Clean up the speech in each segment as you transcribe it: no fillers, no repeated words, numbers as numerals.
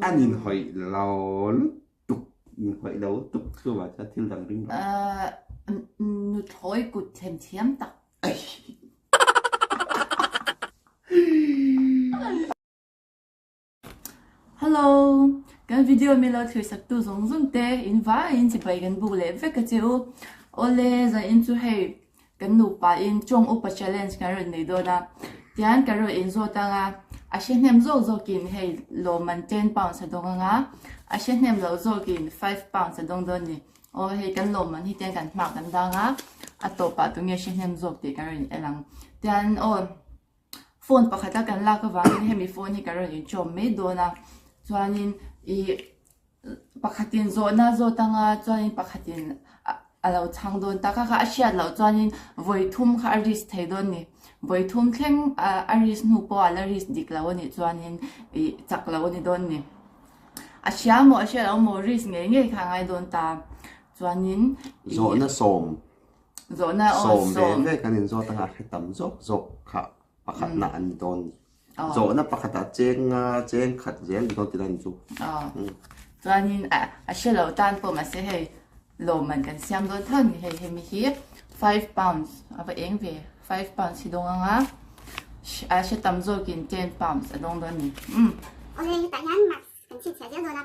anh nhìn hỏi lâu tục nhìn hỏi lâu tục cứ bảo cho thiên đằng đứng đó nu thôi cụt thêm thêm tắc hello cái video mình là thử sắc tu giống giống te in va in chỉ bay gần bu lệ về cái chiu ole za in chu hay cái nụ pa in trong upa challenge cái rồi này đó na tian cái rồi in zo ta nga a shen nem zo zo kin hay lo man 10 pounds adong nga a shen nem lo zo kin 5 pounds adong don ni o hay cái lo man hi tian kan mak kan da nga a to pa tu nge shen nem zo ti cái rồi elang tian o phone pakhat ta kan la ka wangin hemi phone hi cái rồi in chom me do na chuanin I pakhatin zo na zo tanga chuanin pakhatin alo chang don taka kha asiat lo chuanin voithum kha aris thei don ni voithum thleng aris nu po alaris diklaw ni chuanin I chaklaw ni don ni asia mo mo ris nge nge kha ngai don ta chuanin zo na som som ve kanin zo tanga khitam zo kha pakhat na an don zo na pakhata cheng khat zel don tiran chu chuanin asia lo tan po ma se hei lo man kan siam don than hei hemi hi 5 pounds ava eng ve 5 pounds hi dong anga asia tam zo kin 10 pounds adong don ni Oleh tak yan max kan cik saja dona.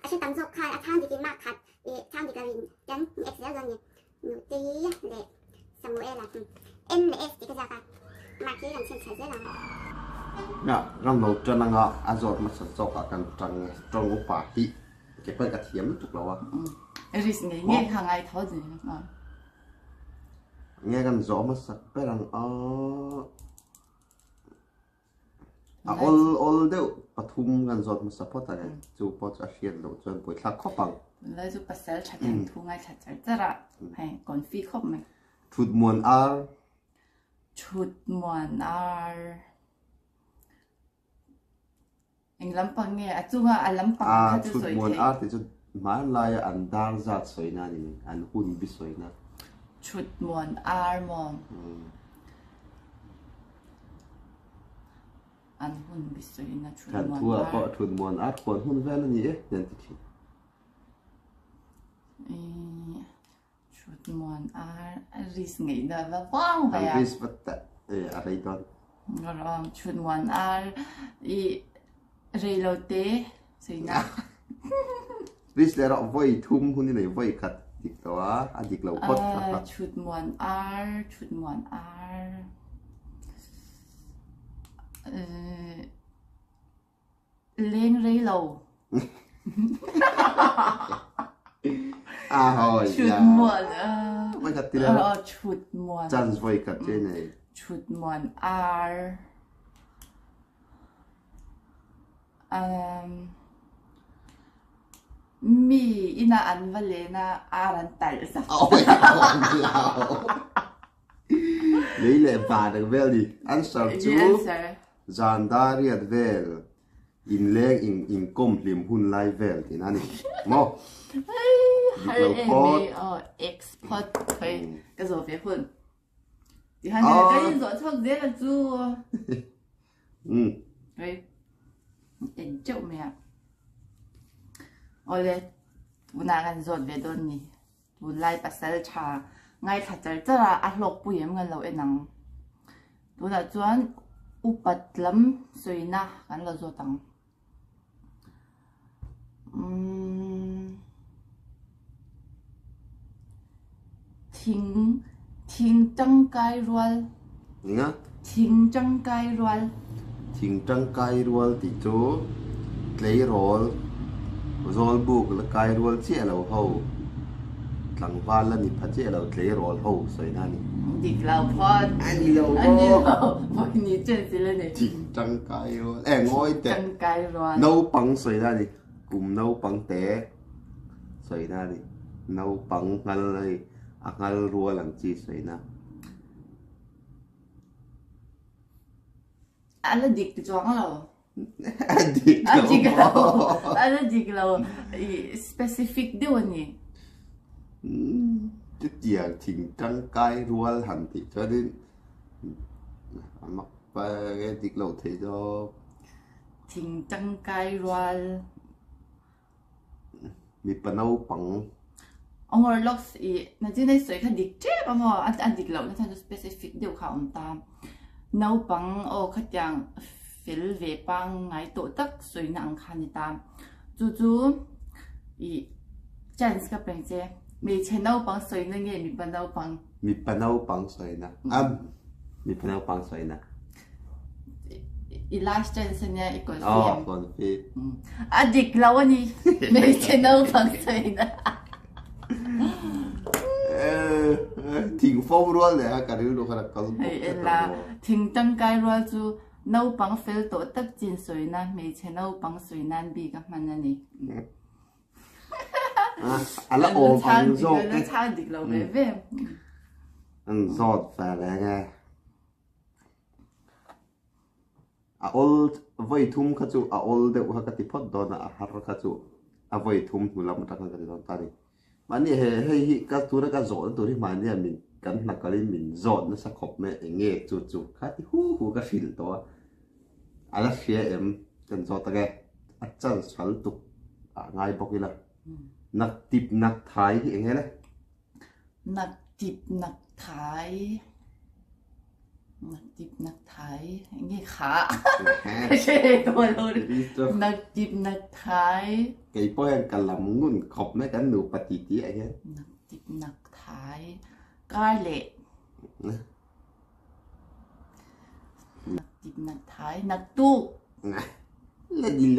Asyik tam zok kai athan dikin mak khat tham dikarin yan x saja dona. Nuti le Samuel lah. N le S dikajaka. Mak ki kan cik saja lah. nè rong đầu cho năng ngọ azot mà sản xuấtกันtrăng trong ốc bà hi cái phần cả thiếm tục lâu à ris nge nge kha ngai tho ji ngheกันrõ mà sắc bé rằng all đều bắt thumกันrõ mà support tại chú bắt cho hiện đầu cho buổi khác khó bằng lai zu pasal chateng thu ngai chat char chara hai kon fi khop mai chut muôn ar chut muan ar anh lampang nghe achunga a lampang kha chu chut soi muôn the ar thì chú mà lại ăn dar ra soi na đi ăn hun bị soi na chut muan ar mo an hun bi soi na chut kan muan thua ar có chut muôn ar còn hun về là gì ấy nhận thì chut muan ar ris ngai da va wang ba ya ăn biết vật ở đây đó ngorong chut muan ar I reilote soi na biết là rõ voi thum hun này voi khát địch đó ăn địch lâu cốt khát chut muan ar leng reilo hồi chut ya muan mấy cái tiền đó chut muan chăn voi khát thế này chut muan ar mi ina an valena aran tal sa ôi lão lấy lại bà được vel đi ăn sầu chú dàn đa riết vel in leg in com lim hun lai vel thì nani mo har eme export thôi cái rồi về hun thì hắn cái rồi xong dễ là chú đấy in chỗ mẹ ole una kan zot ve don ni tu lai pasal cha ngai khatar chara a hlok pu yem ngal lo enang tu da chuan upat lam soina kan lo zo tang thing thing tang kai rual nhá thing tang kai rual thing trăng cay rual thì chú lấy roll roll book là cay rual chia lâu hậu lăng van là nịp phát chia lâu lấy roll hậu soi nani dik lao phot anh lâu voi ni chen si le ne thing trăng cay rual ngồi tệ tang kai rual nấu bằng soi nani cùng nấu bằng té soi nani nấu bằng ngal này ngal rual lang chi soi na ala dik tu chuang lo đi ala dik lo specific de woni chút gì thing trăng cay rual hẳn thì cho đến mặc cái tiệc lâu thế cho thình trăng cai roal mi panau pang ông ở lóc ý là chỉ này sợi khăn địch chết ông ở anh địch lẩu nó thành specific điều khảo ông ta nấu bằng ô khách hàng phil về bằng ngày tổ tắc sợi nặng khăn ta chú chú ý chance cái bên chế mi chen nấu bằng sợi nó nghe mi panau bằng sợi na mi panau pang sợi na i last chance nha i còn oh còn phim anh địch lẩu anh đi mi chen nấu bằng sợi na thỉnh phong luôn đấy cả đứa đồ là có là thỉnh tăng cái rồi chú nấu bằng phèo tổ tất chín sợi na mấy chế nấu bằng sợi nan bị các bạn này là ôm ăn rồi cái cha địch lâu về về ăn giọt phải là nghe old vậy thum khát chú old để uha cái tiếp đó na har khát chú vậy thum tu làm một cái đó ta đi mà nè hay cái thứ đó cái giọt tôi đi mà nè mình cắn là cái mình giọt nó sẽ khóc mẹ nghe chú chú khát thì hu cái feel đó là phía em cần giọt cái chân sál tục ngay bọc cái là nặc tip nặc thái thì nghe đấy nặc tip nặc thái nghe khá cái tôi luôn nặc tip nặc thái cái bói cái làm ngun khóc mấy cái nụ bát tí ấy hết nặc tip nặc thái cái lệ nặc tip nặc thái nặc tu lên đi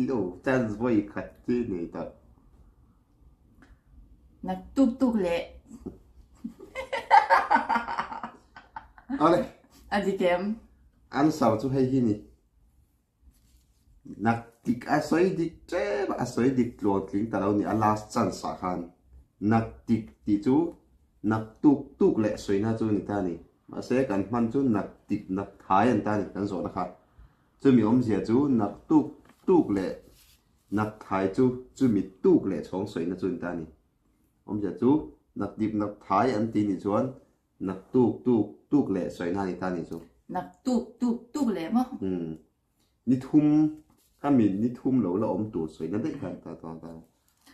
lâu chân voi khát chứ này ta nặc tuk lệ Ole anh kem anh sao chú hay hini nặc tik asoi dik che asoi dik lon kling ta ni last chance sa khan nặc tik ti chú nặc tuk lệ soi na chú ni ta ni mà sẽ cần man chú nặc tik nặc thái anh ta ni kan zo na kha chú mi om sia chú nặc tuk lệ nặc thái chú mi tuk lệ chong soi na chú ni ta ni om sia chú nặc tik nặc thái anh ti ni chuan nặc tuk lệ soi na ni ta ni chú nặc tuk lệ mà ni thum cái mình ni thum lâu là om tu soi na đấy kan ta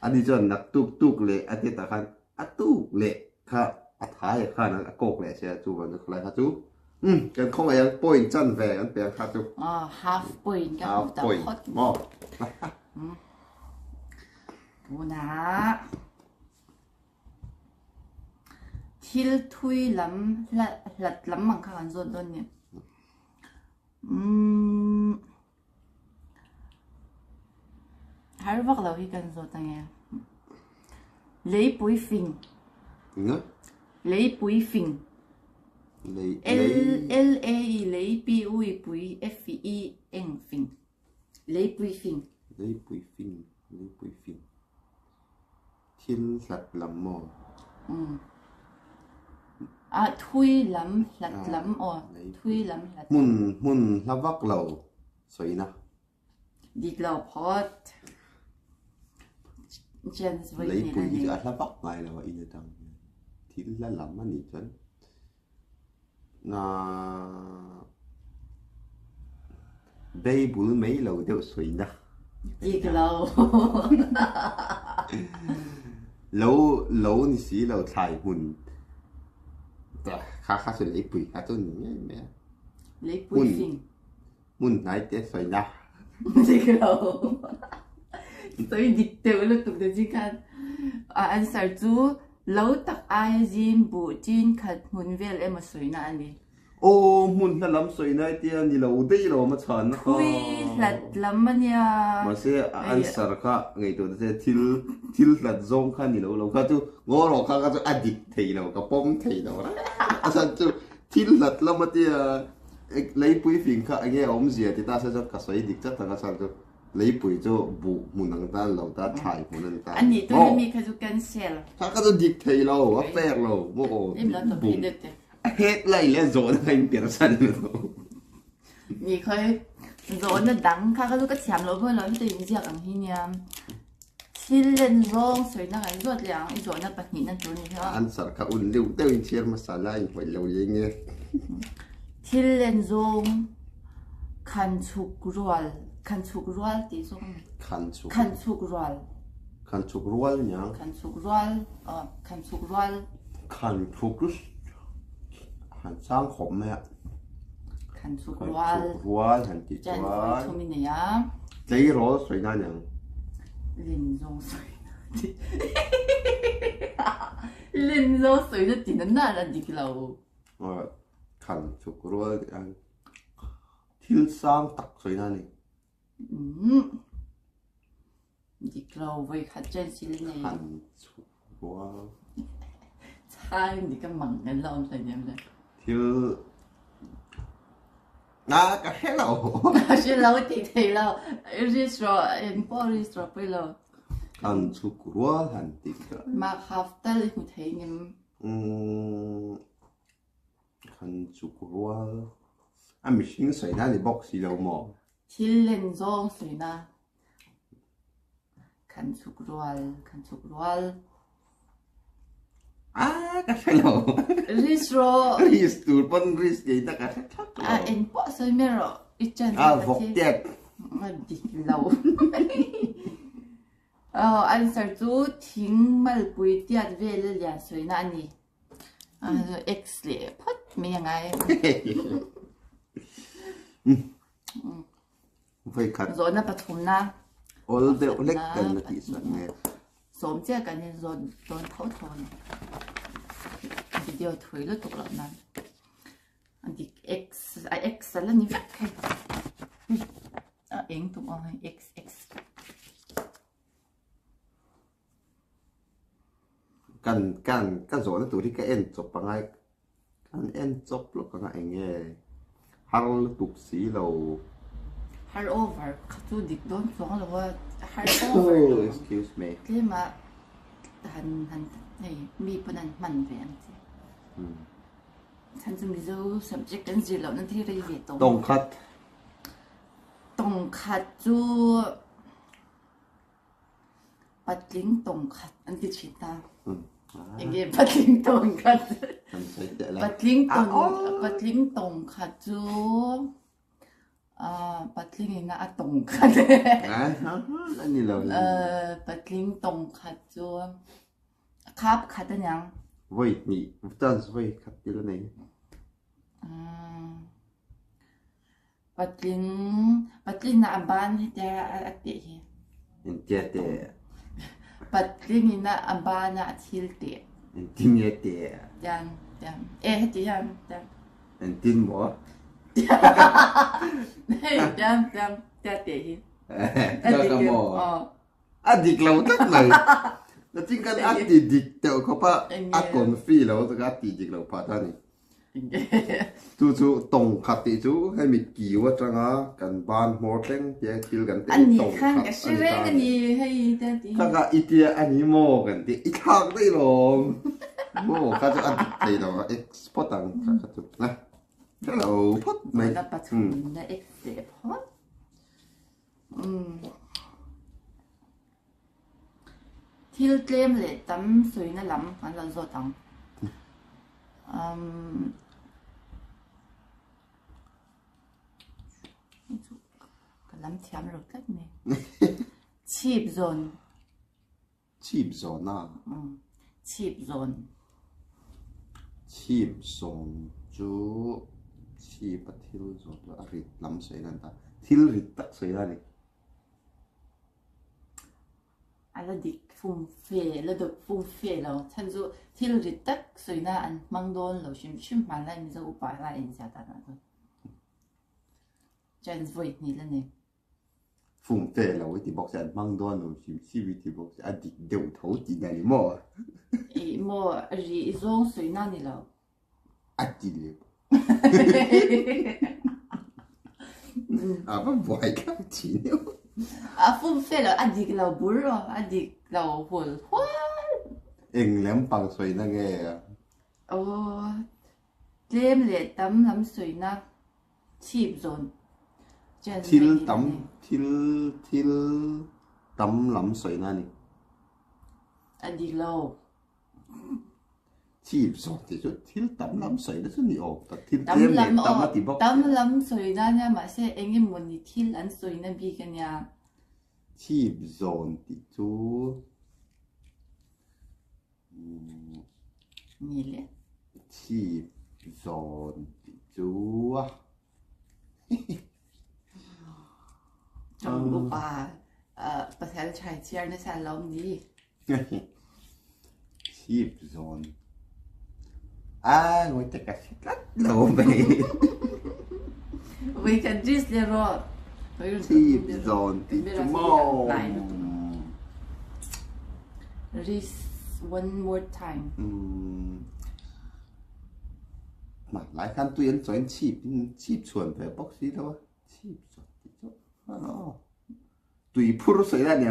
anh đi cho nặc tuk lệ anh ta khan tuk lệ kha thái kha na kok lệ sia chú vẫn được lại kha chú cái không ai point chân về anh bé kha chú half point cái half point mò bố nà thil thui lắm lật lắm bằng các bạn rồi nhỉ hay vác lâu khi cần rồi ta nghe lấy bụi phình lấy bụi phình L A I lấy B U I bụi F I N phình lấy bụi phình thil lật lắm mò thui lắm lật lắm thui lắm lật mun la vak lâu soi na đi lâu pot chân với lấy bụi thì la vak ngay là vậy đó thil la lắm anh chân na đây bụi mấy lâu đều soi na đi lâu lâu ni xí lâu thay mun khá sẽ lấy bụi khá tôi nhé lấy bụi phình mun này té soi na đi lâu tôi đi tiêu lúc tục được gì kan anh sợ chú lâu tắc ai zin bụi chín khát mun về em mà soi na anh đi ô mun là lắm soi na tia ni lâu đây lâu mà chán thui lật lắm mà nha mà sẽ anh sợ cả ngày tôi sẽ thil lật zong khá ni lâu khá chú ngó rồi khá chú addict thấy lâu cả bom thấy lâu đó anh chú thil lật lắm mà tia lấy bụi phình khá anh nghe ông gì thì ta sẽ cho cả soi địch chắc thằng sao chú lấy bụi cho bụ mun năng ta lâu ta thay mun năng ta anh đi tôi mi khá chú cancel khá chú địch thấy lâu affair lâu bố em nói tập đi được hết lại lên rồi thành biển sân rồi. Nhỉ khơi rồi nó đắng khá cái chạm lỗ với lối tình giặc ăn hi nha. Xin lên rong sợi nó cái ruột lẹng rồi nó bật nhịn nó trốn đi thôi. Anh sợ cả un liu tiêu in chia masala in phải lâu gì nghe. Xin lên rong khăn chục ruột คันสุกรัวตีส่ง คันสุก คันสุกรัว คันสุกรัวเนี่ย คันสุกรัวคันสุกรัว คันสุกรุสหันสร้างขมเนี่ย คันสุก คัน รัว สุกรัวหันติด จัน รัว ไว้ชมินเนี่ย ใจร้อนสวยนั่นยัง ลินจงสวยลินจงสวยจะตีนั่นน่ะดิเรา คันสุกรัวที่สร้างตักสวยนั่นนี่ ดิเราไว้ขัดเจนสิลินเนี่ย คันสุกรัว ใช่ดิก็มั่งกันเราใส่เนี่ยเลย ที่น่าก็ให้เรา 是เราตีไทยเรารีสโตรเอ็นพอรีสโตรไปเรา คันสุกรัวหันติดรัว มาคัฟตัลหุ่นไทยเนี่ย คันสุกรัวไม่ชิงสวยนั่นในบ็อกซี่เราหมอ ที่เล่นจงสวยนะคันสุกรัวคันสุกรัว ก็ให้เรา รีสโตร รีสตูดปนรีสเกย์ตะกันทัก เอ็นพอสวยไหมล่ะอีจัน วอกเจ็ด ดิเราอันสัตว์จูทิ้งมาปุยเตียดเวลเลียนสวยนะนี่เอ็กซ์เลยพัดไม่ยังไง ไฟขัด โซนน่ะปฐมนะ โอลเดอเล็กกันนะที่สุดเนี่ย สมเจ้ากันเนี่ยโดนเขาทนวิดีโอถอยแล้วตกแล้วนั้นอันที่ X แล้วนี่แค่เองถูกเอาให้ X กันโซนตัวที่ก็เอ็นจบปังไงกันเอ็นจบแล้วก็ไงเงี้ยฮัลตุกสีเรา hard over เขาจูดิกโดนฟ้องเลยว่า hard โอ้ over excuse me ที่มาหันนี่มีปนันมันแรงสิฉันจะมีรู้ subject กันสิแล้วนั่นที่เรียนตรงคัดจูปัดลิงตรงคัดอันที่ชิตาอย่างเงี้ยปัดลิงตรงคัดปัดลิงตรงคัดจูปัดลิงน่ะตรงคัดอันนี้เราปัดลิงตรงคัดจูครับคัดอันยังเว้ยนี่ตั้งเว้ยคัดที่ละไหนปัดลิงน่ะบ้านที่จะอัดเตะอินเดียเตะปัดลิงน่ะบ้านน่ะทิลเตะอินทิมเตะยังที่ยังอินทิมบ่ยังเตะก็หมออดีตเราตั้งเลยแล้วจริงกันอดีตเดี๋ยวเขาพาคนฟรีแล้วจะอดีตเราพาท่านนี่จูตรงขัดติจูให้มีกี่ว่าจังอ่ะกันบ้านหมดเร่งแยกคิวกันเต็มตรงขัดอันนี้อันนี้ให้ข้างอีเดียอันนี้โมกันที่อีกทางได้ลงโมข้าจะอดีตเลยเราเอ็กซ์พอร์ตต่างข้าจะนะฮัลโหลพอดไหมได้เอ็กซ์พอร์ตที่เกมเลยตั้มสวยนะล้ำอันเราโซตังก็ล้ำเทียมเรากันเนี่ยชีพโซนน่ะชีพโซนจูชีพทิลโซนตัวอะไรล้ำสวยนั่นตาทิลริตตักสวยนั่นนี่อะไรดิฟุ้งเฟ่แล้วดูฟุ้งเฟ่แล้วฉันจะที่เราดิตักสวยนะอันมังโดนเราชิมมาแล้วมีจะอุปอะไรอินจัดนะจันสวยนี่แล้วเนี่ยฟุ้งเฟ่เราที่บอกจะมังโดนเราชิมชีวิตที่บอกจะอดีตเดี๋ยวเขาจีนั่นนี่มั่วมั่วรีซงสวยนั่นนี่แล้วอดีตเลยไม่บ่อยกันจีเนี่ยฟุ้งเฟ่แล้วอดีตเราบุรุษอดีตเราหัวเอ็งเลี้ยงปังสวยนั่งไงโอ้เลี้ยงเลยตั้มล้ำสวยนะชีพโซนทิลตั้มล้ำสวยนั่นนี่อดีตเรา chìm rồi thì chút thiếu tắm lắm sấy nó chút nhiều tập thiếu tắm thêm lắm để tắm là tìm bóc tắm lắm sợi ra nha mà sẽ anh em muốn đi thiên ăn sợi nó bị cái nhà chìm rồi thì chú nhỉ lẽ chìm rồi thì chú trong bộ bà bà sẽ chạy chia nó sẽ lòng đi chìm rồi ngồi tất cả hết lắm lâu vậy we can just le ro chìm rồi thì chú mò this one more time mà lại khăn tuyến cho anh chìm chuẩn về bóc xí đâu chìm rồi thì chú tùy phu sấy ra nhỉ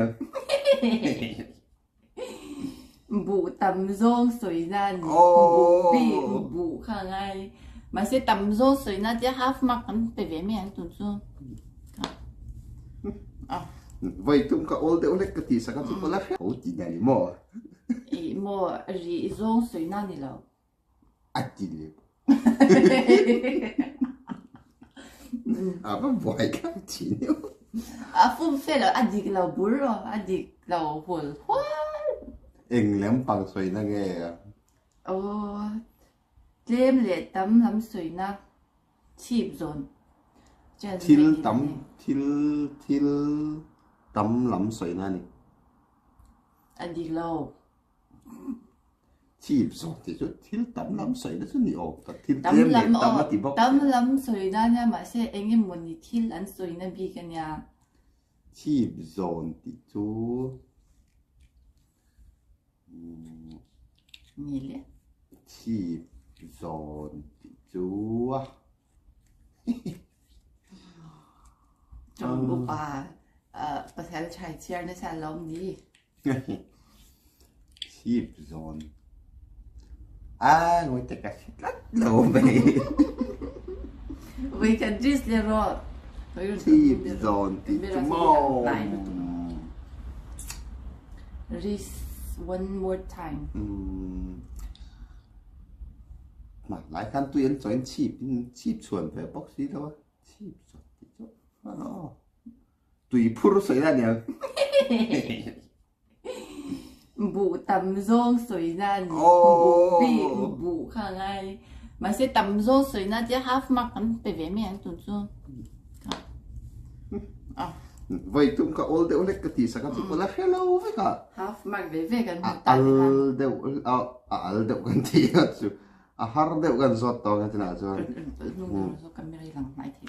bụ tầm rôn sấy ra nhỉ bụ bị bụ khang ai mà sẽ tầm rôn sấy na chứ half mark ăn về về miệng tụi rôn vậy chúng ta all the cái tí sao chúng ta là hậu chỉ này mò mò rì rôn sấy na đi đâu chỉ đi vẫn vội cái chỉ nếu phun phê là đi lâu bự rồi đi lâu hồn hoa anh làm bằng sấy na nghe đêm lệ tắm lắm sấy na chìm rôn thiếu tắm lắm sấy na nè đi lâu chìm rồi thì chút thiếu tắm lắm sấy nó chút nhiều tập thiếu tắm thêm để lắm tắm là tìm bóc tắm lắm sấy ra nha mà sẽ anh em muốn đi thiên ăn sấy nó bị cái nhà chìm rồi thì chú nhỉ lẽ chìm rồi thì chú trong bộ bà sẽ chạy chia nó sẽ lòng đi chìm rồi ngồi tất cả hết lắm lâu vậy we can just le ro chìm rồi thì chú mò this one more time mà lại khăn tuyến cho anh chìm chuẩn về bóc xí đâu chìm rồi thì chú tùy phu sấy ra nhỉ bụ tầm rôn sấy ra nhỉ bụ bị bụ khang ai mà sẽ tầm rôn sấy na chứ half mark ăn về về miệng tụi rôn vậy chúng ta all the cái tí sao chúng ta là hello với cả half mark về cái al deu kan tí chứ har deu kan zot to kan tina cho nung so camera lang mai thi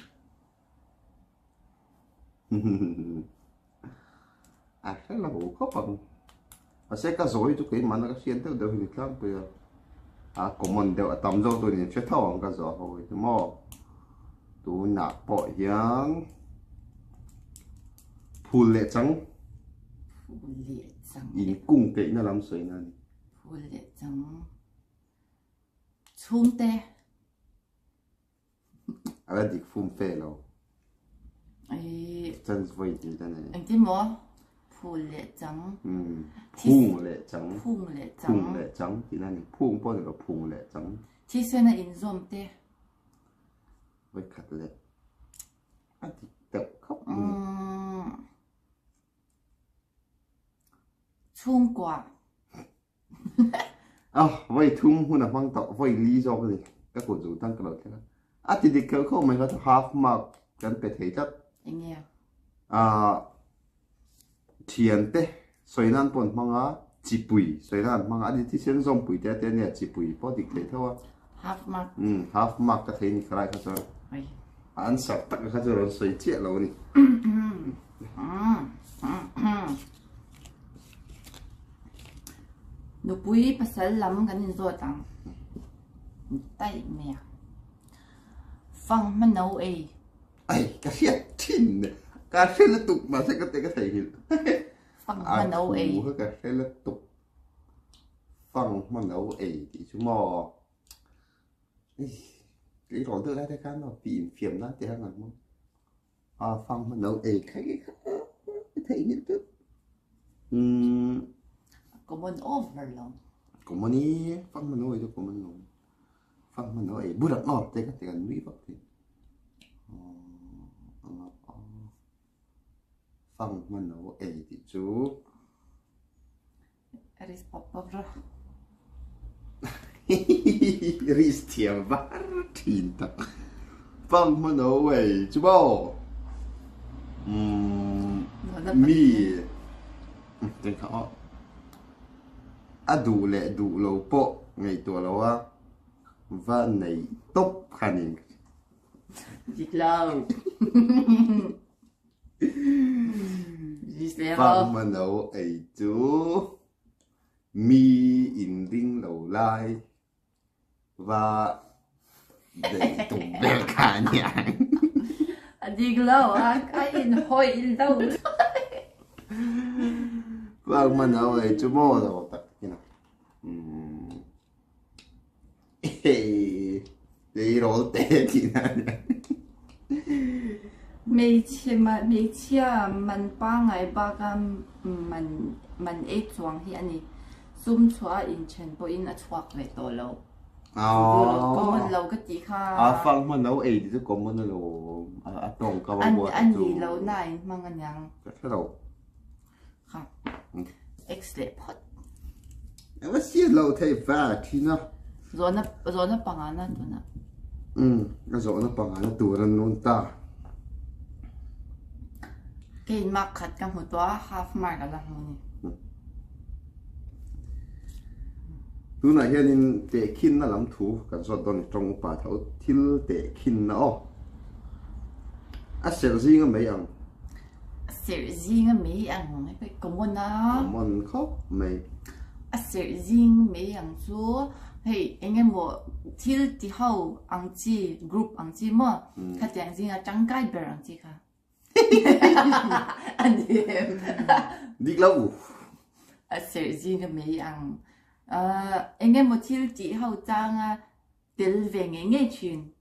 hello có bằng sẽ có rồi tụi cái mà nó có xuyên theo đều hình lắm bây giờ common đều tầm dâu tụi này chưa thâu cái rồi thôi thì mà tụi nạp bỏ hiang phù lệ trắng in cung cái nó làm sấy này phù lệ trắng chung tê cái gì phun phê đâu chân vây thì thế này anh tin mò phù lệ trắng phun lệ trắng phun lệ trắng thì này phun bao giờ là phun lệ trắng thì xưa là in zoom tê với khát lệ thì tập khóc chung quả vậy thung hun là hoang tạo vậy lý do cái gì các cổ dù tăng cái đầu thế đó thì đi kéo không mình có half mark cần phải thấy chất anh nghe thiền tê xoay nan bồn mang á chỉ bụi xoay nan mang á đi thì xem dòng bụi té té nè chỉ bụi bao nhiêu thế thôi half mark half mark cái thế này cái này cái rồi anh sắp tắc cái rồi xoay chết rồi nè nó bùi pasal lắm cái nên rồi tăng tay mẹ phăng mà nấu ấy cái gì thìn cái gì là tục mà sẽ có thể hiện phăng mà nấu ấy cái gì là tục phăng mà nấu ấy thì chúng mò cái đó tôi thấy cái nó phim phim đó thì hắn làm không phăng mà nấu ấy cái thấy hiện tức có muốn over lòng Como ni phăng mình nói cho como nó phăng mình nói bữa đặt ngọt thế cái nuôi vậy thì phăng mình nói thì chú Aris pop rồi. Ristia vartinta phăng mình nói chú bao mi cái khó đủ lệ đủ lâu bộ ngày tuổi lâu á và này tốt khả năng Dịch lâu. Dịch lâu. phăng mà nấu ấy chú mi in đinh lâu lai và để tụng bè khả nhàng Dịch lâu á, cái in hôi lâu. phăng mà nấu ấy chú mô rồi tất như nào đi rồi tệ thì nào mấy chia mình ba ngày ba cái mình ấy chuang hi anh ấy zoom chua in chen bo in a chuak về tổ lâu có mình lâu cái gì kha phăng mà nấu ấy thì có mình lâu trồng cao anh gì lâu này mang anh yang cái đầu kha excellent pot em vẫn xí lâu thấy vả thì nó rồi nó bằng anh đó nè cái rồi nó bằng nó tụi nó nôn ta cái mắc khát cái một toa half mark là không nhỉ tụi này hiện in tệ kinh nó làm thú cái rồi đòn trong bà thấu thiếu tệ kinh nó sẽ gì cái mấy ăn sẽ gì cái mấy ăn cái công môn đó món khóc mấy sẽ gì mấy ăn chú hey anh em mo thiếu thì hậu ăn chi group ăn chi mà khát tiếng gì là trắng cái bờ ăn chi cả anh em đi lâu sẽ gì cái mấy ăn anh em mo thiếu thì hậu trang del về nghe chuyện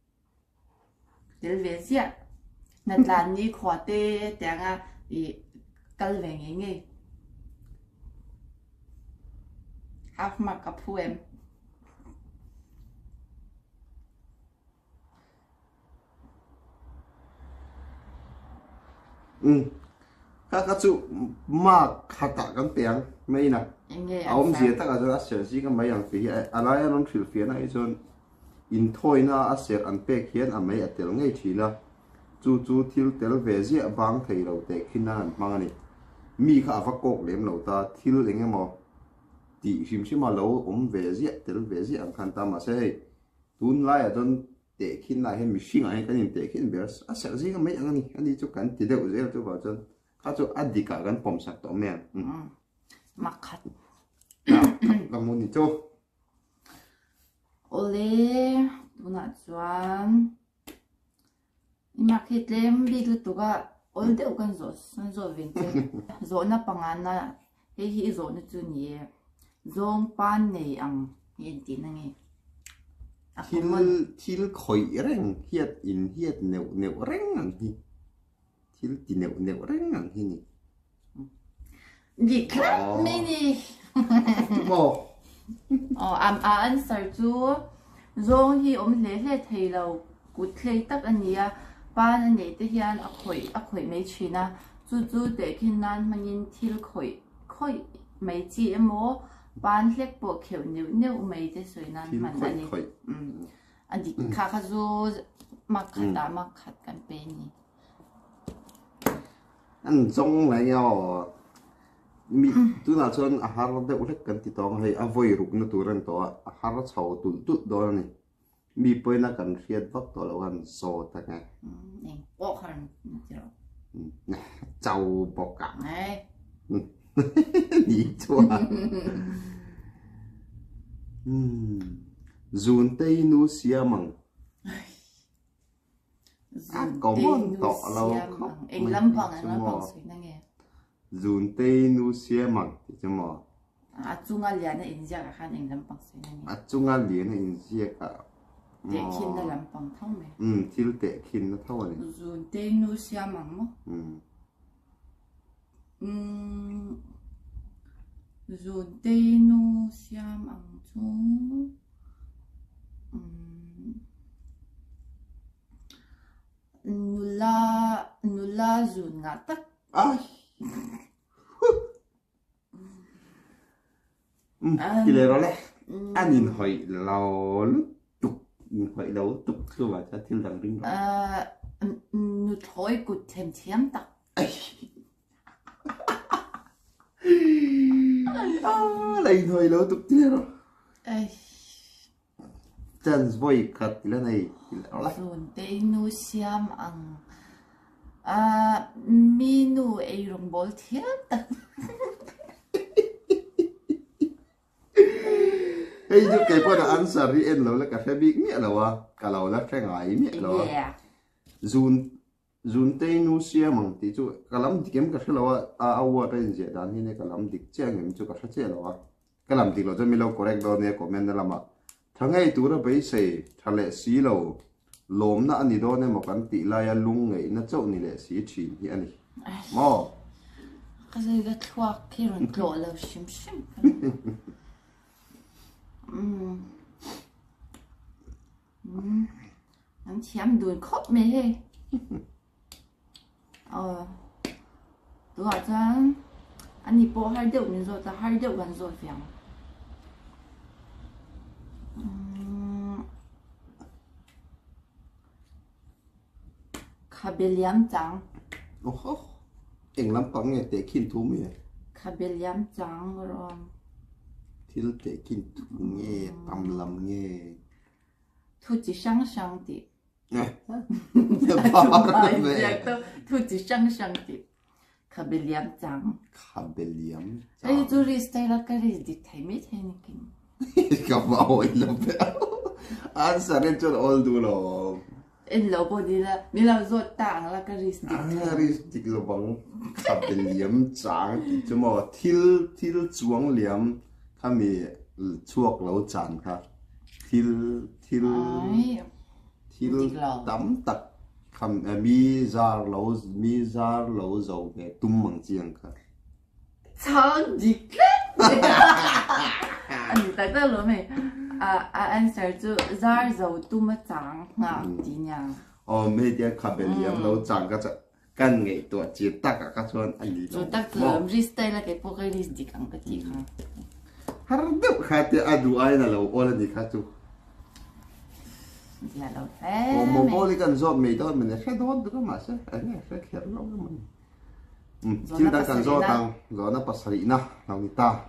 del về gì nãy là ni khoa tê tiếng thì cái về nghe half mark up em các chú mà khát cả cái tiếng mấy nè ông gì ta cái đó sẽ gì cái mấy ăn phí à lại anh chịu phí này cho in thôi na sẽ ăn bê khiên à mấy tel ngay chỉ là chú thiếu tel về gì bang thầy đầu tệ khi nào mang này mi khá phát cốc lem đầu ta thiếu anh em mà tỷ phim mà lâu ông về gì tel về gì ăn khăn ta mà sẽ tuôn lại ở trong tệ khi nào hay mình xin anh cái gì tệ khi bây giờ sẽ gì cái mấy anh đi cho cái thì đều dễ cho vào chân các chú ăn đi cả cái bom sạch đó mẹ mắc khát làm món gì cho 올해 누나 좋아한 이마켓 렘비드 또가 올데 오간 조스 조 빈테 조나 방안나 헤히 조나 주니에 종 판네 앙 옌티능에 thiếu khỏi rèn hiệt in hiệt nẹo nẹo rèn ăn hi thiếu thì nẹo nẹo rèn ăn hi nhỉ 니 클럽 미니 뭐 answer chú zong hi lê lê thầy lâu cút thầy tắc anh nia ba anh ấy tới hiện khởi mấy chuyện à chú để khi nan mình nhìn thiếu khởi mấy chị em mô ban lép bộ kiểu nếu mấy tới rồi nan mình anh đi khá chú mặc khát cái bên này anh zong này nhau mi tu na chon a har de ulek kan ti tong hei a voi ruk na turan to a har chho tu do ni mi poina kan riat vak to lo han so ta nga nè bộ han chau bok ka này ni chua zun tei nu siamang có món to lâu không anh lâm bằng suy năng nghe zun tei nu siamang thì cho mà chung liền là in ra cả anh lâm bằng suy năng nghe chung liền in ra cả để khi nó lâm bằng thông mày thiếu tệ khi nó thâu này zun tei nu siamang mo Zun tây nu xiam ang chu nula zun nga tak ai thì lẽ rồi đấy anh nhìn hỏi lâu tục nhìn hỏi lâu tục cơ mà cha thiên đẳng rinh nu thoi cụt thêm thêm tak lại hỏi lâu tục thế rồi chân voi cắt là này zun tây nu xiam ang mi nu ei rong bol thêm tak hey chú kể qua là answer đi en lâu là cả phép biết nghĩa là wa cả lâu là phép ngại nghĩa là wa zun tây nu xiam ang tí chú cả lắm thì kiếm cả phép là wa awa cái gì đó như này cả lắm thì chơi em chú cả phép chơi là wa cả lắm thì lo cho mình lâu correct đó này comment là mà thằng ấy tú nó bây giờ thằng lệ xí lâu lốm na anh đi đó này một cái tỷ lai lung ấy nó chỗ này lệ xí chỉ như anh mò cái gì cái thuốc kia rồi lộ lâu xìm xìm anh chém đuổi khóc mẹ he tôi hỏi cho anh đi bộ hai đậu mình rồi ta hai đậu gần rồi phải không Kabeliam trắng anh lắm bằng nghe để kinh thú mẹ Kabeliam trắng rồi thiếu để kinh thú nghe tầm lắm nghe thu chỉ sang sang đi thu chỉ sang sang đi Kabeliam trắng Kabeliam ấy chú đi style là cái gì đi thấy mấy thế này kinh gặp vào ấy lắm answer nên cho all đủ rồi em lâu bữa đi là mình làm rồi tảng là cái gì Ristik lo bang Kabeliam trắng thì chứ mà thiếu chuông liam kami chuộc lâu chán ha thiếu tắm tật kham mi zar lâu dầu về tum măng chiang ha Chang gì anh tại sao luôn mày answer cho zar dầu tum mà chang ngà gì nha mấy cái Kabeliam lâu chán cái chắc căn nghệ tuổi chỉ tắc cả các chuan anh đi rồi tắc từ restyle là cái bộ cái list đi căng cái gì ha harap khát thì adu ai na lâu ôn đi khát chú là đâu thế mong ôn đi cần dọn mấy đó mình sẽ dọn được mà sẽ anh này sẽ khiến nó mình chỉ đang cần dọn tăng dọn nó pasari na nào người ta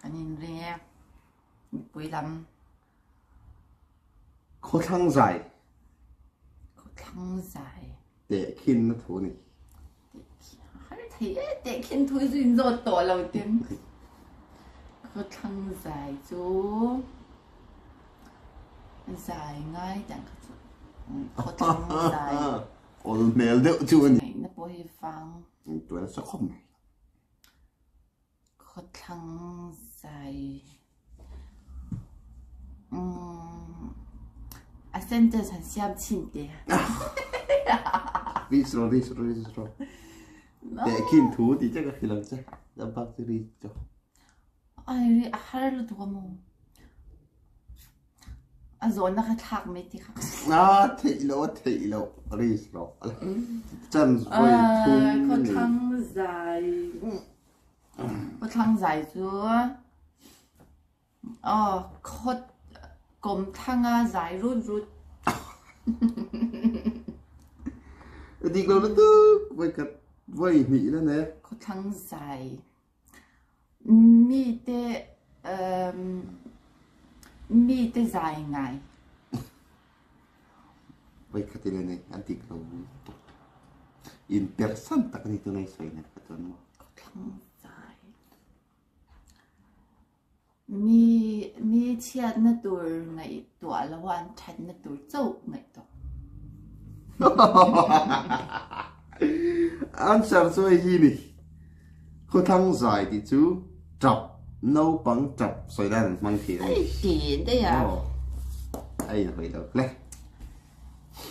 anh nhìn nghe bùi lắm khó thăng dài để kinh nó thú này thấy để kinh thôi duyên rồi tổ đầu tiên khó thăng dài chú dài ngay chẳng khó thăng dài ôn mèo đậu chú này nó bôi vàng tuổi nó sẽ không này khó thăng dài sentence 很相近的。đi rồi để kinh thú thì chắc là khi làm chắc đã bác sẽ đi cho ai 하루를 두고 뭐 rồi nó khai thác mấy thì khác thị lộ đi rồi chân rồi có thang dài chưa có gồm thang dài rút đi đâu nó cứ với mỹ đó nè có thang dài mi tê dài ngày với cái tên này anh thích đâu interessant cái itu này xoay này cái tuần mà có thang dài mi chiết nó tuổi ngày tuổi là hoàn thành nó tuổi dâu ngày tuổi answer so gì đi có thang dài thì chú chập nấu bằng chập xoay ra mang thì này tiền đấy à ai là vậy đâu lẽ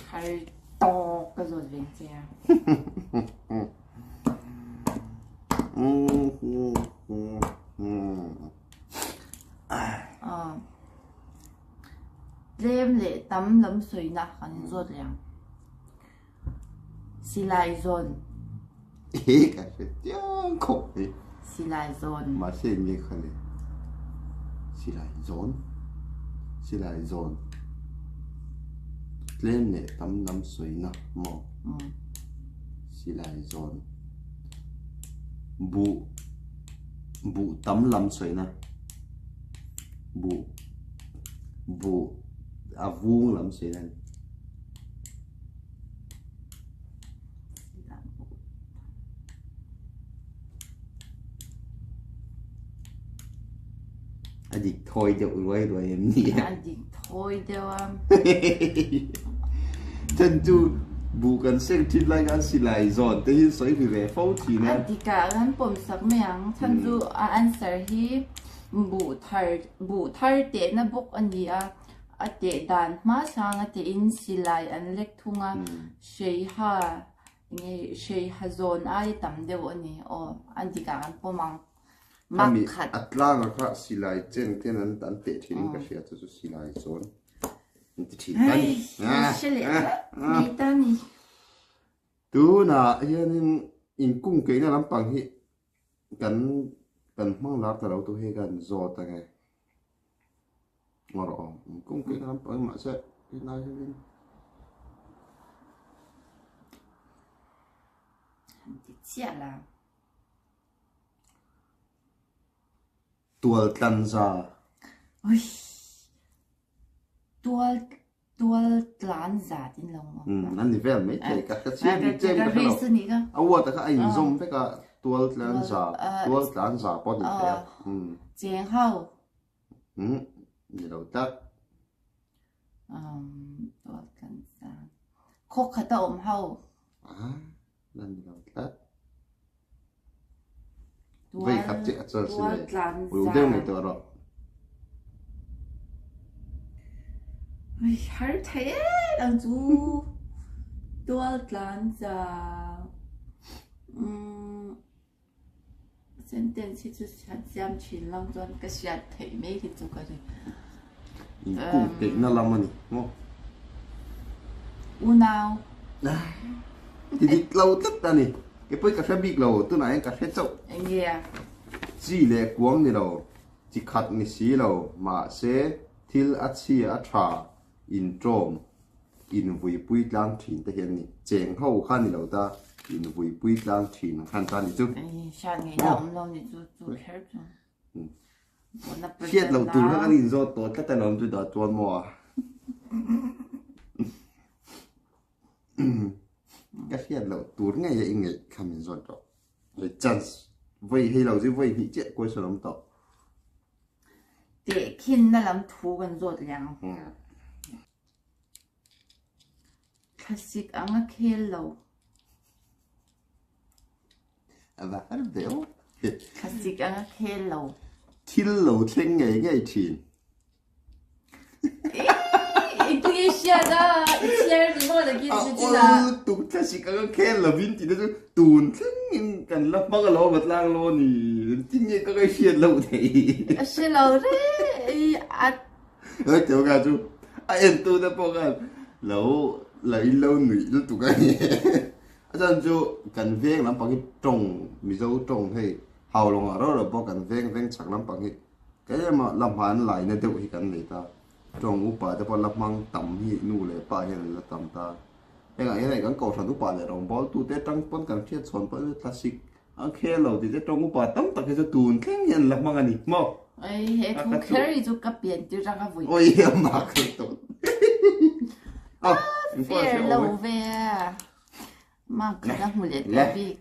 hay to cái rồi về xe tắm lắm suy na khăn rốt liang xì lại zone cái sẽ tiếng khổ đi xì lại zone mà xem như khăn này xì lại zone lên nè tắm lắm suy na mò xì lại zone bu tắm lắm suy na bu vuông lắm suy na adik thôi cho uy rồi em nhỉ adik thôi cho chân chu bukan seng thịt lại ăn xì lại giòn tới hin sấy vì về phẫu thì nè adik cả anh bom sắc miếng chân chu answer hi bu thar te na bok ani a te dan ma sang a te in xì lại an lek thunga shei ha zone ai tam deu ani o adik cả anh pomang Kami atlang ka silai chen ten an tan te thin ka sia chu silai zon ti thi kan ni tani tu na hian in kung ke na lampang hi kan mang la ta lo tu he kan zo ta nge ngoro kung ke na lampang ma se na hin ti chia la tual tan za ui tual tlan za tin long an ni vel me te ka chen ni chen ka lo awa ta ka ai zom pe ka tual tlan za po ni pe chen hao ni lo ta tual tlan za khok khata om hao lan ni lo ta vậy khắp chị cho xin lỗi uống đêm này tôi rồi har thế đang chú tual tlan za sentence chu siam chin lang chuan ka siat thei me hi chu ka ri cũng kịch nó làm mà nè ngô unao thì đi lâu tất ta nè cái bữa cà phê bịt lâu tôi nói cà phê chậu yeah chỉ lệ quăng nè lâu chỉ khát nè xí lâu mà sẽ til ắt xí ắt trà in trôm in vui bụi lang thìn ta hiện nè chèn hậu khăn nè lâu ta in vui bụi lang thìn khăn ta nè chú sang ngày nào ông lo nè chú help chú khiết lâu tụi nó cái in do tốt các tay làm tôi đã tuôn mò cái khiết lâu tụi ngay vậy ngay cầm rồi đó rồi chance vậy hay lâu chứ vậy bị chết quay số lắm tao để khi nó làm thu gần rồi liền classic ăn cái lâu và ăn béo classic ăn cái lâu thiên lâu thiên ngày ngày thiên 이쁘게 시하다 시할 누가 느끼는 거지 tụi classic ăn cái là vin thì nó tụi thiên cần lắp bao lâu vật lang luôn thì thiên nhiên cái khiết lâu thì xin lỗi đấy ơi tiểu gà chú em tôi đã bao gà lâu lấy lâu nụy nó tụi cái anh chú cần viên lắm bằng cái trồng mì dâu trồng hay hào lòng ở đó là bao cần viên chắc lắm bằng cái mà làm hoàn lại nên tôi cần người ta trồng úp bà cho bao làm mang tầm hi nu lệ bà hiện là tầm ta cái này cái cầu sản úp bà là đồng bao tu tết trắng vẫn cần thiết son vẫn classic anh khe lâu thì tết trồng úp bà tắm tắc cái cho tuôn khen hiện là mang anh đi mò ấy hệ thu carry cho cấp biển tiêu ra cái vui ôi mà cái tốt fair lâu về mà cái đó một lệ big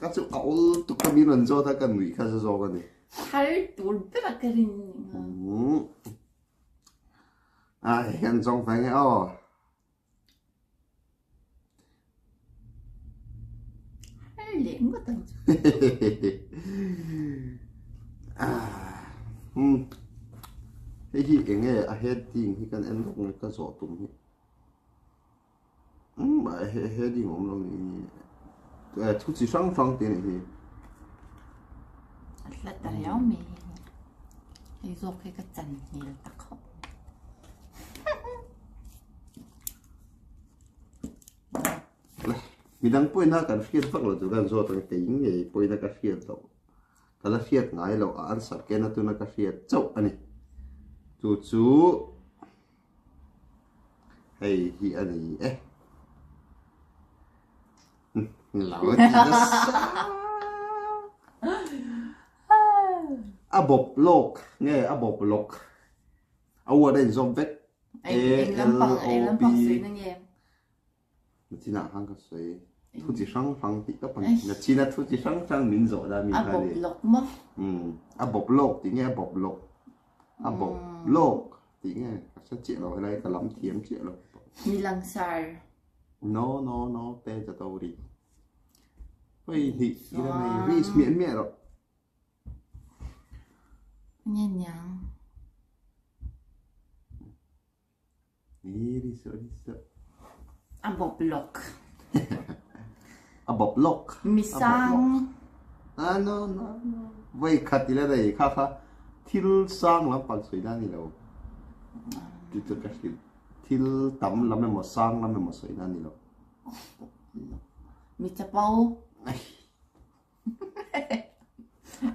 các chú áo tụi cái miếng lần do ta cần người khác cho cái này 할 돌배가 그린 hiện trong phải nghe ồ 할 랭거 던져 cái gì cái nghe hết tiếng thì cần em lúc cái sổ tụm mà hết tiếng ông luôn thu chỉ双方tiền thì là tại áo mì cái cái chân nhiều tắc không mi dang poi na kan fiat vak lo tu kan zo tang te ing nge poi na ka fiat lo kala fiat ngai lo an sat ke na tu na ka fiat chau ani chu chu hey hi ani lao ti da a bob lok nge a bob lok a wo den zom vek anh làm bằng suy năng em chỉ là hàng cái suy thu chỉ sang hàng thì các bạn là chỉ là thu chỉ sang民族的民啊，族木落么？à bộc lộc thì nghe bộc lộc à bộc lộc thì nghe sẽ chịu rồi đây cả lắm thiếm chịu rồi Milang sar. no tê cho tôi đi vậy thì cái này ris miễn miễn rồi Nghe nhàng. đi sợ À, bộc lộc. à bộc lộc Mi sang. à no vậy khát thì là đây khá thiêu sang lắm bằng suy đa đi đâu thì tôi cái gì thiêu tắm lắm mà sang lắm mà suy đa đi đâu Mi tapau.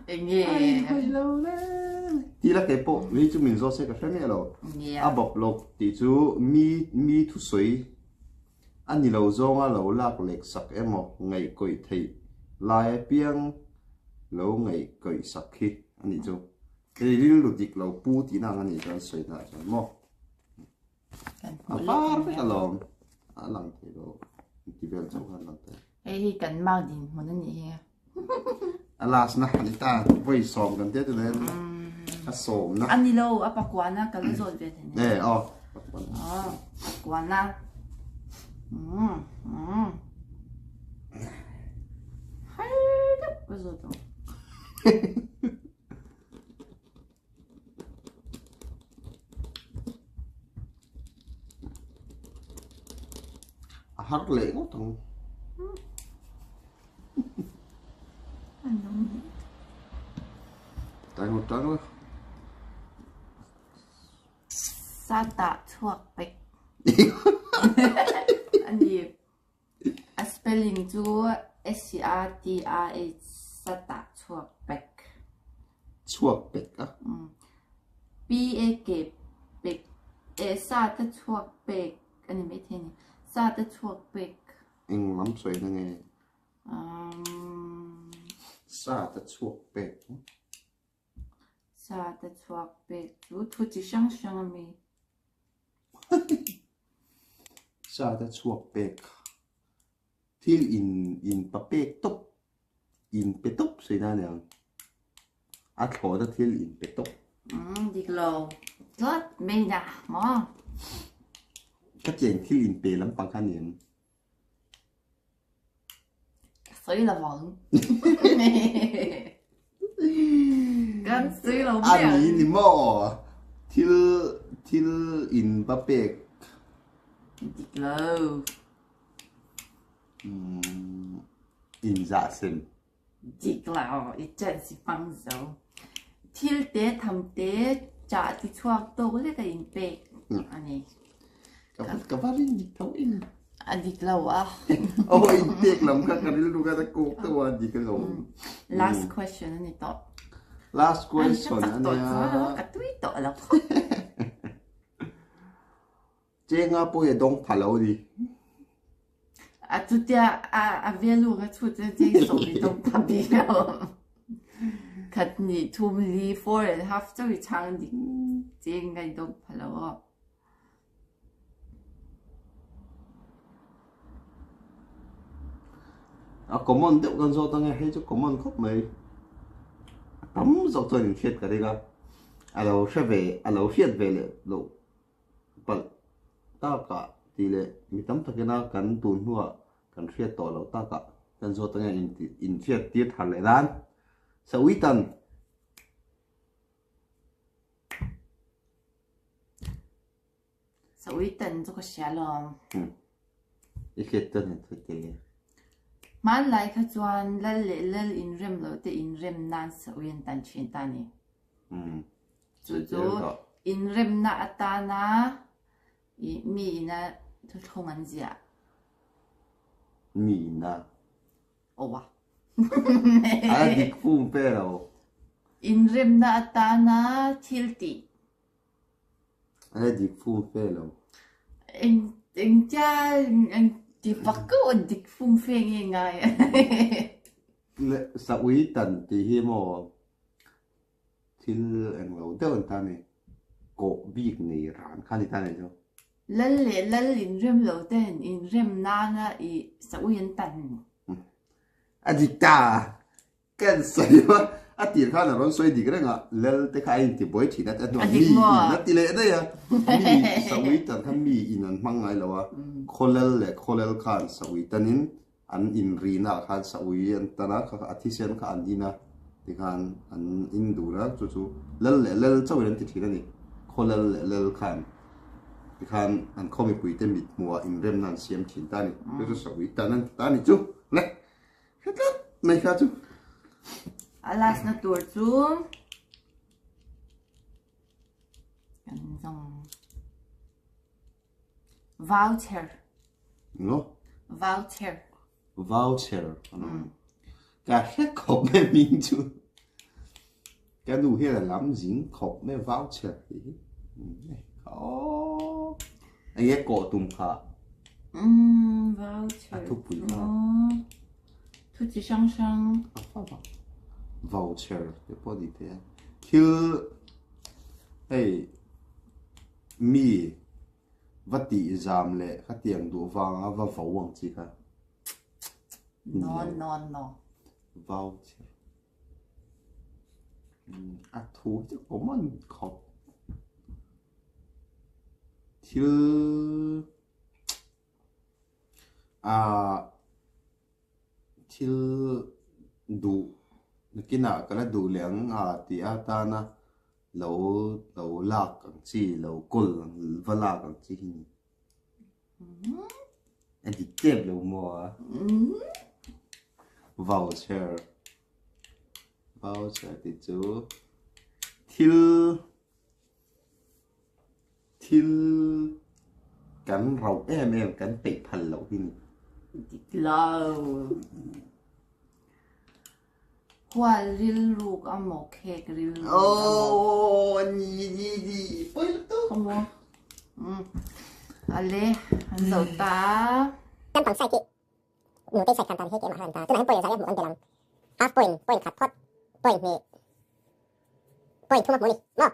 Nghe. thì là cái bộ lý chú mình do sẽ cái này rồi à bọc lộc thì chú mi thu suy anh đi lâu zong à lâu lạc lệch sắc em một ngày cười thị lại biếng lâu ngày cười sắc khi anh đi chú cái lý lụt dịch lâu pu tí nào anh đi cho suy lại cho mò à ba cái lòng à lăng thì đâu thì bây giờ anh lăng thế Ê, cần mau đi, muốn nó nhỉ? alas na halita voi som kan te tu len a som na Anh đi lâu, à bác quan à, cần rồi về thế này. Bác quan à. Hay đó, bây giờ đâu? har lệ ngó tong Anh không biết. tang tang Sa tạ thuộc bạch. Anh đi. A spelling chú SCRTA sa tạ thuộc bạch. chuộc bek á BA bạch. Sa tạ thuộc bạch. Anh ấy biết thế nhỉ? Sa tạ thuộc bạch. anh lắm xoay na nghe sa ta chuộc bek Sa tạ thuộc bạch. Chú thu chỉ sang sang mi. sa ta chuộc bek thil in pa pek top in pe top xoay na nè à thổ ta thil in pe top Đi lâu. Rất mê nà mò. cái chuyện thil in pe lắm bằng khả niệm Suy là vẫn. Gan suy là anh mẹ. nghĩ ni mò thil in pa pek Đi lâu. in dạ xem Đi lâu. Ít chân si băng dấu. Thiêu tế thầm tế. Chả thì chuộc tô lấy cái in bê. Anh ấy. cái phát in đi thấu in Anh đi lâu à. oh in pek lắm các cái lu cái ta cố tôi anh đi cái lâu Last question anh ấy tỏ. last question Anh anh tỏ à cái túi tỏ là. chế ngã bôi đông phá lâu đi À tụi tia à về luôn cái tụi tia sống đi đông thầm đi đâu. Khát nhị thùm lì 4.5 cho bị chăng đi. Chế ngay đông phá lâu à. à có món đậu con dâu ta nghe hay cho có món khóc mấy tắm dọc thôi những thiệt cả đây cả à lâu sẽ về à lâu thiệt về lệ lộ bận ta cả thì lệ mi tắm thật cái nào cần tuôn hoa cần thiệt tổ lâu ta cả con dâu ta nghe in thiệt tiết hẳn lại đan sao uy tần Sao ý tình cho có xả lòng. ít thiệt tên này thôi kệ Mà lại khá choan lal in rem lo te in rem nan sa uyen tan chen tani. Chú in rem na atana i mi na thu thong an zia. mi na owa dik phum pe lo in rem na atana tilti dik phum pe lo en cha en ti pakko dik phum fe ngai sa ui tan ti hi mo til en lo de ta ni ko big ni ran khan ni ta ni jo lal in rem lo ten in rem na na i sa uyen tan dik ta kan sai wa ti khan ron soi dik re nga lel te khai ti boy thi na ta no mi na ti le da ya mi sa ui tan tham mi in an mang ngai lo wa kholel khan sa ui tanin an in rina khan sa ui an tana kha athisen kha an dina ti khan an in du ra chu lel chaw ren ti thina ni kholel lel khan ti khan an khomi pui te mit muwa in rem nan siam thin ta ni chu sa ui tanan ta ni chu le khata mai kha chu alas na tur chu kan zong voucher no voucher cả hết khóc mẹ mình chứ cái đủ here là lắm dính khóc mẹ voucher thì có anh ấy cổ tùng khả voucher thuốc bụi mà thu chỉ sang voucher để bỏ đi thế chứ hey mi vật tỷ giảm lệ các tiền đủ vàng và phẫu vàng gì cả no voucher thú chứ có món khóc chứ đủ cái nào cái là đủ lượng thì ta na lâu lạc càng chi lâu cồn và lạc càng chi anh đi tiếp lâu mua voucher thì chú thiếu cắn rau em cắn tị phần lẩu thì lâu hoa ril lục ăn một khe ril gì không mua ale anh dầu ta căn phòng sai kỵ nhiều tay sạch hoàn toàn hết kỵ mà hoàn toàn tức là point giải một anh làm half point khát thoát point nhẹ point thu một mũi nó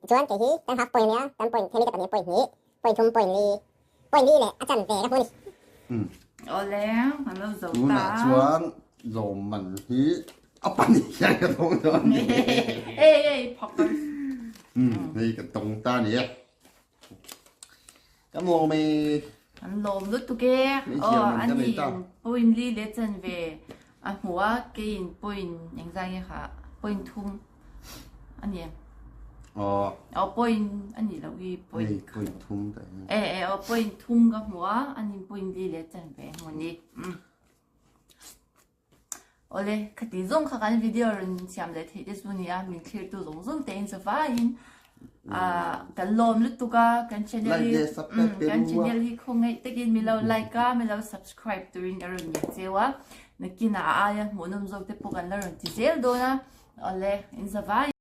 chọn cái gì căn half point nhá căn point thêm cái tập nhẹ point nhẹ point thum point đi này ăn về các mũi ole anh dầu chú là chọn dầu mặn hí bạn đi cái thông đó ê phọc đây cái tông ta này cảm ơn mày anh lồm lút tụi kia anh nhìn point đi để chân về anh hóa cái in point những cái gì hả point thum anh nhìn point anh nhìn là cái point thum đấy point thum cái hóa anh nhìn point đi để chân về muốn đi 원래 그때 좀 가는 비디오를 시험에 대대순이야 민킬도 종종 댄스 파인 kalom lutuga kan channel hi khongai takin milo like ka milo subscribe turing aron ni chewa nakina aya monum zok te pokan laron ti zel dona ole in zavai